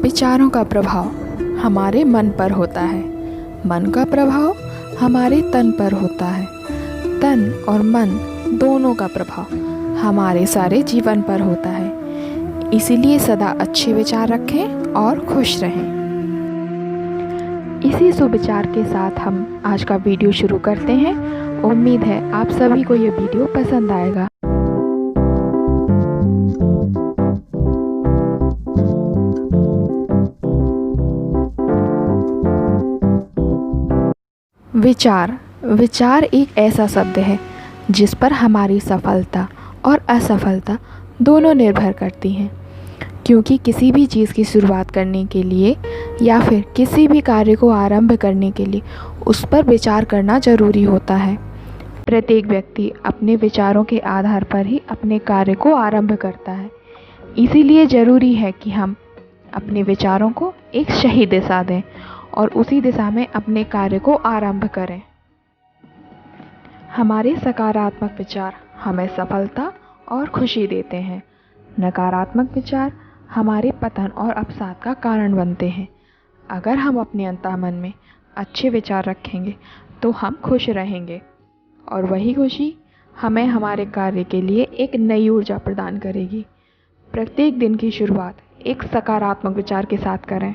विचारों का प्रभाव हमारे मन पर होता है, मन का प्रभाव हमारे तन पर होता है, तन और मन दोनों का प्रभाव हमारे सारे जीवन पर होता है। इसीलिए सदा अच्छे विचार रखें और खुश रहें। इसी सुविचार के साथ हम आज का वीडियो शुरू करते हैं। उम्मीद है आप सभी को ये वीडियो पसंद आएगा। विचार एक ऐसा शब्द है जिस पर हमारी सफलता और असफलता दोनों निर्भर करती हैं, क्योंकि किसी भी चीज़ की शुरुआत करने के लिए या फिर किसी भी कार्य को आरंभ करने के लिए उस पर विचार करना ज़रूरी होता है। प्रत्येक व्यक्ति अपने विचारों के आधार पर ही अपने कार्य को आरंभ करता है। इसीलिए ज़रूरी है कि हम अपने विचारों को एक सही दिशा दें और उसी दिशा में अपने कार्य को आरंभ करें। हमारे सकारात्मक विचार हमें सफलता और खुशी देते हैं। नकारात्मक विचार हमारे पतन और अवसाद का कारण बनते हैं। अगर हम अपने अंतर्मन में अच्छे विचार रखेंगे तो हम खुश रहेंगे और वही खुशी हमें हमारे कार्य के लिए एक नई ऊर्जा प्रदान करेगी। प्रत्येक दिन की शुरुआत एक सकारात्मक विचार के साथ करें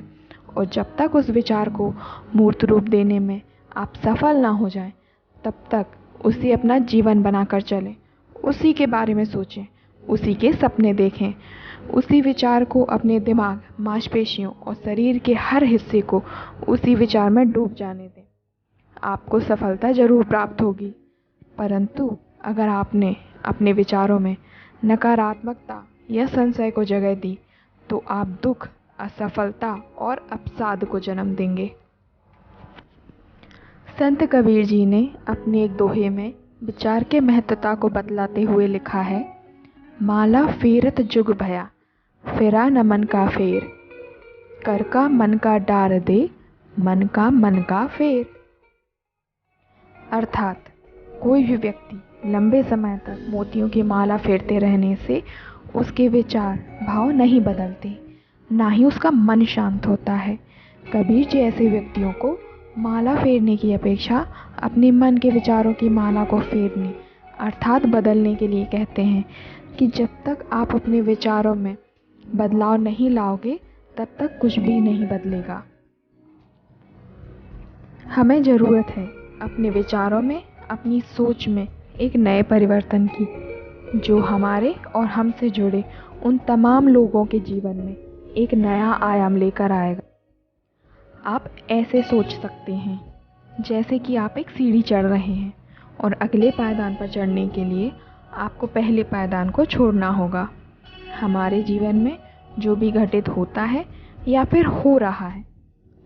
और जब तक उस विचार को मूर्त रूप देने में आप सफल ना हो जाएं, तब तक उसे अपना जीवन बनाकर चलें। उसी के बारे में सोचें, उसी के सपने देखें, उसी विचार को अपने दिमाग, मांसपेशियों और शरीर के हर हिस्से को उसी विचार में डूब जाने दें। आपको सफलता ज़रूर प्राप्त होगी, परंतु अगर आपने अपने विचारों में नकारात्मकता या संशय को जगह दी तो आप दुख, असफलता और अवसाद को जन्म देंगे। संत कबीर जी ने अपने एक दोहे में विचार के महत्वता को बतलाते हुए लिखा है, माला फेरत जुग भया, फेरा न मन का फेर, कर का मन का डार दे, मन का फेर। अर्थात कोई भी व्यक्ति लंबे समय तक मोतियों की माला फेरते रहने से उसके विचार भाव नहीं बदलते, ना ही उसका मन शांत होता है। कबीर जी ऐसे व्यक्तियों को माला फेरने की अपेक्षा अपने मन के विचारों की माला को फेरने अर्थात बदलने के लिए कहते हैं कि जब तक आप अपने विचारों में बदलाव नहीं लाओगे तब तक कुछ भी नहीं बदलेगा। हमें ज़रूरत है अपने विचारों में, अपनी सोच में एक नए परिवर्तन की, जो हमारे और हमसे जुड़े उन तमाम लोगों के जीवन में एक नया आयाम लेकर आएगा। आप ऐसे सोच सकते हैं जैसे कि आप एक सीढ़ी चढ़ रहे हैं और अगले पायदान पर चढ़ने के लिए आपको पहले पायदान को छोड़ना होगा। हमारे जीवन में जो भी घटित होता है या फिर हो रहा है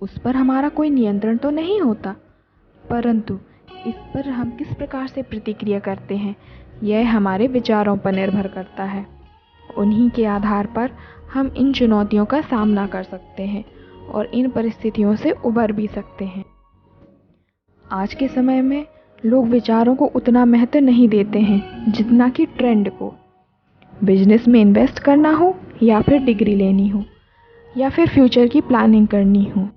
उस पर हमारा कोई नियंत्रण तो नहीं होता, परंतु इस पर हम किस प्रकार से प्रतिक्रिया करते हैं यह हमारे विचारों पर निर्भर करता है। उन्हीं के आधार पर हम इन चुनौतियों का सामना कर सकते हैं और इन परिस्थितियों से उबर भी सकते हैं। आज के समय में लोग विचारों को उतना महत्व नहीं देते हैं जितना कि ट्रेंड को। बिजनेस में इन्वेस्ट करना हो या फिर डिग्री लेनी हो या फिर फ्यूचर की प्लानिंग करनी हो,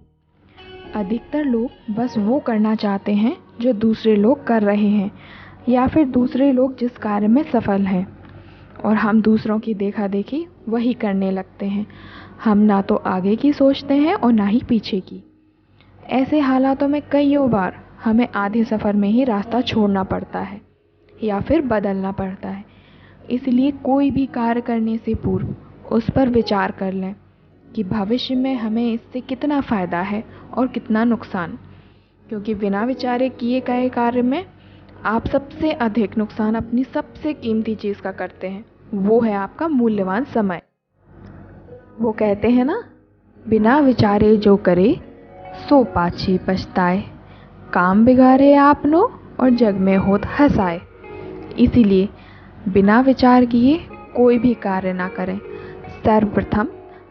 अधिकतर लोग बस वो करना चाहते हैं जो दूसरे लोग कर रहे हैं या फिर दूसरे लोग जिस कार्य में सफल हैं, और हम दूसरों की देखा देखी वही करने लगते हैं। हम ना तो आगे की सोचते हैं और ना ही पीछे की। ऐसे हालातों में कईयों बार हमें आधे सफ़र में ही रास्ता छोड़ना पड़ता है या फिर बदलना पड़ता है। इसलिए कोई भी कार्य करने से पूर्व उस पर विचार कर लें कि भविष्य में हमें इससे कितना फ़ायदा है और कितना नुकसान, क्योंकि बिना विचारे किए गए कार्य में आप सबसे अधिक नुकसान अपनी सबसे कीमती चीज़ का करते हैं, वो है आपका मूल्यवान समय। वो कहते हैं ना, बिना विचारे जो करे सो पाछी पछताए, काम बिगाड़े आपनो और जग में होत हंसाए। इसीलिए बिना विचार किए कोई भी कार्य ना करें। सर्वप्रथम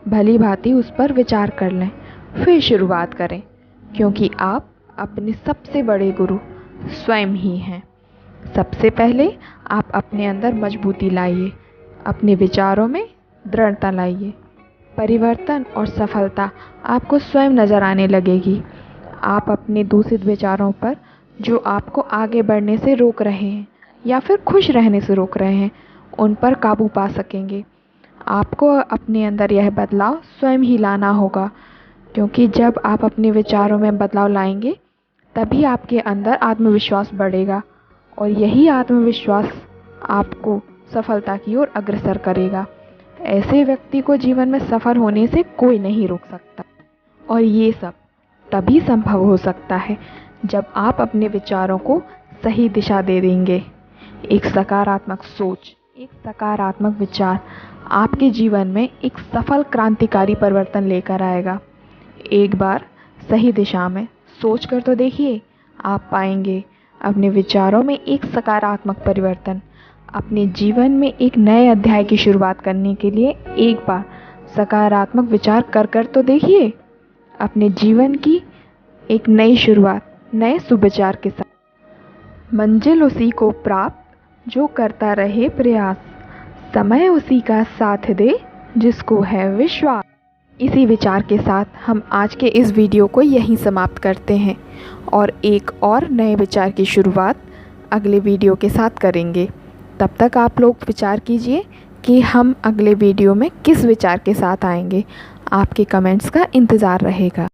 भली भांति उस पर विचार कर लें, फिर शुरुआत करें, क्योंकि आप अपने सबसे बड़े गुरु स्वयं ही हैं। सबसे पहले आप अपने अंदर मजबूती लाइए, अपने विचारों में दृढ़ता लाइए, परिवर्तन और सफलता आपको स्वयं नज़र आने लगेगी। आप अपने दूषित विचारों पर, जो आपको आगे बढ़ने से रोक रहे हैं या फिर खुश रहने से रोक रहे हैं, उन पर काबू पा सकेंगे। आपको अपने अंदर यह बदलाव स्वयं ही लाना होगा, क्योंकि जब आप अपने विचारों में बदलाव लाएंगे तभी आपके अंदर आत्मविश्वास बढ़ेगा और यही आत्मविश्वास आपको सफलता की ओर अग्रसर करेगा। ऐसे व्यक्ति को जीवन में सफल होने से कोई नहीं रोक सकता और ये सब तभी संभव हो सकता है जब आप अपने विचारों को सही दिशा दे देंगे। एक सकारात्मक सोच, एक सकारात्मक विचार आपके जीवन में एक सफल क्रांतिकारी परिवर्तन लेकर आएगा। एक बार सही दिशा में सोच कर तो देखिए, आप पाएंगे अपने विचारों में एक सकारात्मक परिवर्तन। अपने जीवन में एक नए अध्याय की शुरुआत करने के लिए एक बार सकारात्मक विचार कर तो देखिए, अपने जीवन की एक नई शुरुआत नए सुविचार के साथ। मंजिल उसी को प्राप्त जो करता रहे प्रयास, समय उसी का साथ दे जिसको है विश्वास। इसी विचार के साथ हम आज के इस वीडियो को यहीं समाप्त करते हैं और एक और नए विचार की शुरुआत अगले वीडियो के साथ करेंगे। तब तक आप लोग विचार कीजिए कि हम अगले वीडियो में किस विचार के साथ आएंगे। आपके कमेंट्स का इंतज़ार रहेगा।